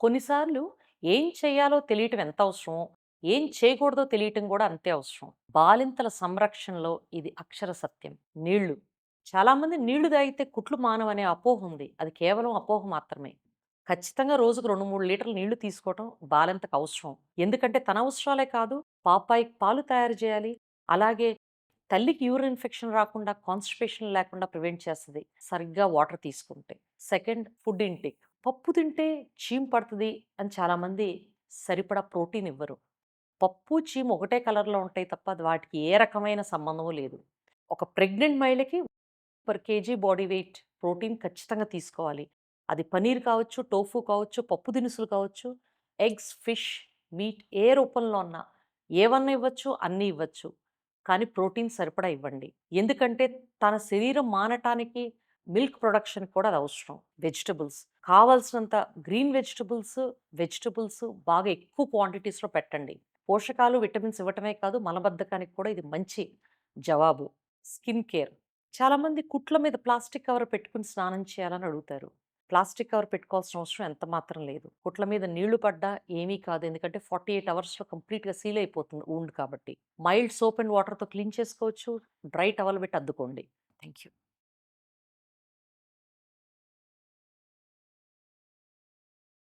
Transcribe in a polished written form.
కొన్నిసార్లు ఏం చేయాలో తెలియటం ఎంత అవసరమో, ఏం చేయకూడదో తెలియటం కూడా అంతే అవసరం. బాలింతల సంరక్షణలో ఇది అక్షర సత్యం. నీళ్లు. చాలామంది నీళ్లు తాగితే కుట్లు మానవనే అపోహ ఉంది. అది కేవలం అపోహ మాత్రమే. ఖచ్చితంగా రోజుకు 2, 3 లీటర్ల నీళ్లు తీసుకోవటం బాలింతకు అవసరం. ఎందుకంటే తన అవసరాలే కాదు, పాపాయికి పాలు తయారు చేయాలి. అలాగే తల్లికి యూరిన్ ఇన్ఫెక్షన్ రాకుండా, కాన్‌స్టిపేషన్ లేకుండా ప్రివెంట్ చేస్తది. సరిగ్గా వాటర్ తీసుకుంటే. Second food intake. పప్పు తింటే చీము పడతది అని చాలామంది సరిపడా ప్రోటీన్ ఇవ్వరు. పప్పు, చీము ఒకటే కలర్‌లో ఉంటాయి తప్ప అది వాటికి ఏ రకమైన సంబంధము లేదు. ఒక ప్రెగ్నెంట్ మహిళకి per KG body weight protein ఖచ్చితంగా తీసుకోవాలి. అది పన్నీర్ కావచ్చు, టోఫు కావచ్చు, పప్పు దినుసులు కావచ్చు, ఎగ్స్, ఫిష్, మీట్ ఏ రూపంలో అన్నా ఏవన్నా ఇవ్వచ్చు, అన్నీ ఇవ్వచ్చు. కానీ ప్రోటీన్ సరిపడా ఇవ్వండి. ఎందుకంటే తన శరీరం మానటానికి మిల్క్ ప్రొడక్షన్‌కి కూడా అది అవసరం. వెజిటబుల్స్ కావాల్సినంత గ్రీన్ వెజిటబుల్స్ బాగా ఎక్కువ క్వాంటిటీస్‌లో పెట్టండి. పోషకాలు, విటమిన్స్ ఇవ్వటమే కాదు మలబద్ధకానికి కూడా ఇది మంచి జవాబు. Skin care. చాలామంది కుట్ల మీద ప్లాస్టిక్ కవర్ పెట్టుకొని స్నానం చేయాలని అడుగుతారు. ప్లాస్టిక్ కవర్ పెట్టుకోవాల్సిన అవసరం ఎంత మాత్రం లేదు. కుట్ల మీద నీళ్లు పడ్డా ఏమీ కాదు. ఎందుకంటే 48 అవర్స్‌లో కంప్లీట్‌గా సీల్ అయిపోతుంది వూండ్ కాబట్టి. మైల్డ్ సోప్ అండ్ వాటర్‌తో క్లీన్ చేసుకోవచ్చు. డ్రై టవల్ పెట్టి అద్దుకోండి. Thank you.